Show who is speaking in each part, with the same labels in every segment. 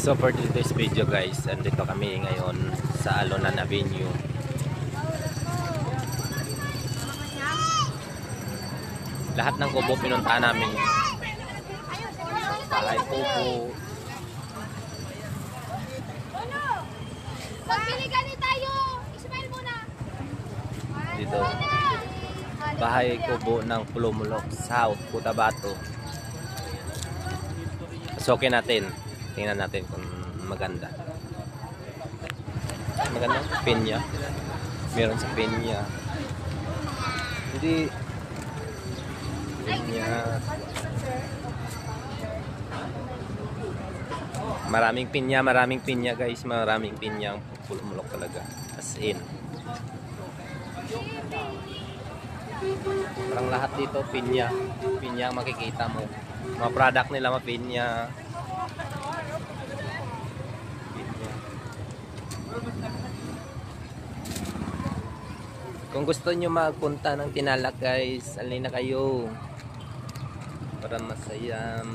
Speaker 1: So for today's video guys, andito kami ngayon sa Alonan Avenue. Lahat ng kubo pinuntahan namin. Bahay kubo.
Speaker 2: Magpili tayo! Ismail muna!
Speaker 1: Dito. Bahay kubo ng Pulumulok, South Cotabato. Sokin natin. Tingnan natin kung maganda. Maganda? Pinya. Meron sa pinya. Hindi. Pinya. Maraming pinya guys. Maraming pinya ang Pulumulok talaga. As in. Parang lahat dito pinya. Pinya ang makikita mo. Mga product nila mga pinya. Kung gusto nyo magpunta ng Tinalak guys, alin na kayo para masaya,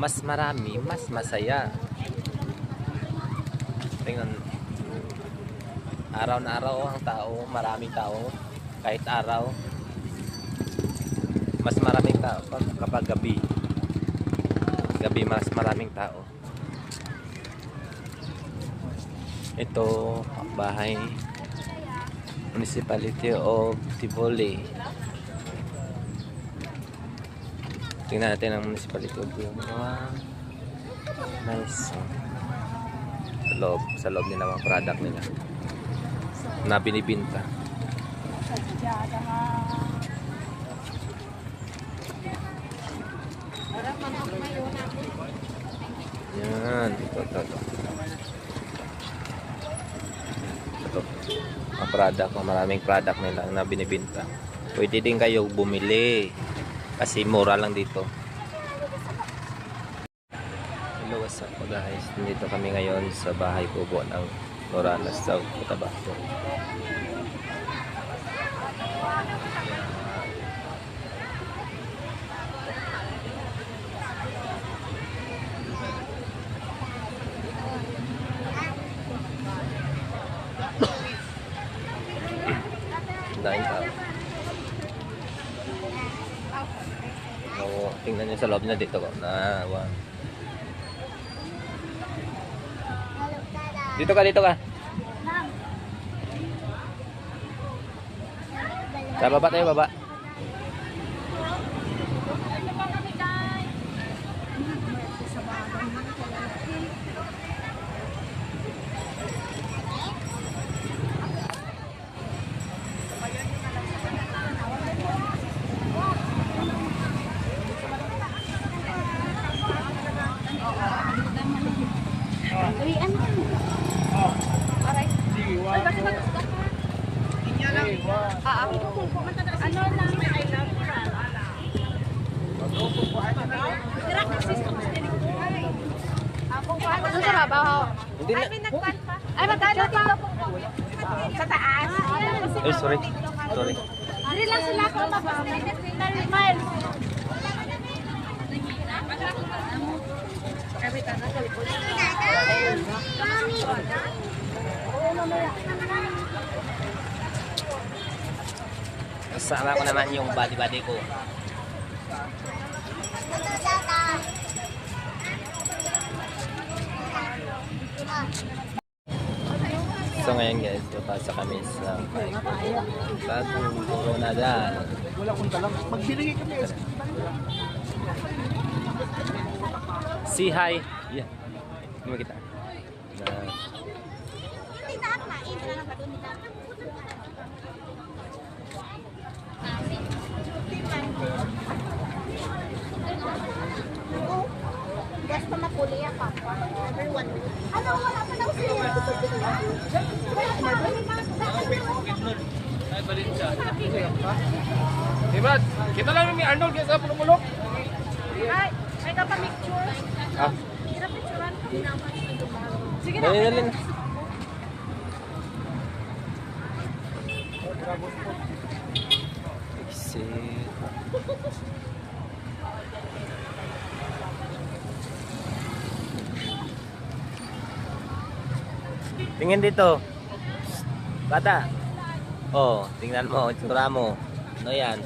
Speaker 1: mas marami, mas masaya. Tingnan, araw na araw ang tao, maraming tao kahit araw. Mas maraming tao kapag gabi. Gabi mas maraming tao. Ito bahay Municipality of Tivoli. Tingnan natin ang Municipality of Tivoli. Nice. Sa loob nila mga product nila na binibinta. Yan, ito. Ang product, maraming product nila na binibenta. Pwede din kayo bumili kasi mura lang dito. Hello, what's up guys? Dito kami ngayon sa bahay kubo ng Loranas, South Cotabato. Daing tao. So, tingnan nyo sa loob na dito ko. Dito ka. Sa baba tayo, baba.
Speaker 2: Ay, magkano pa? Sa taas.
Speaker 1: Ay, sorry.
Speaker 2: Hindi lang sila ako Smile.
Speaker 1: Kasama ko naman yung body ko. So ngayon guys, papasok kami sa bagong Coronadal.
Speaker 3: Wala kong talang. Magbili kami.
Speaker 1: See hi. Yeah. Hindi mo kita.
Speaker 2: Gusto na puli ya papa. Everyone. Ano wala pa daw siya.
Speaker 3: Ay, balik siya. Diba? Kita lang ni Arnold kaya sa Pulumulok.
Speaker 2: Ay, may ka pa picture.
Speaker 1: Ah.
Speaker 2: Kira picturean ka. Sige na.
Speaker 1: Dali na. Exit. Tingin dito. Bata. Oh, tingnan mo, itsura mo. Ano yan?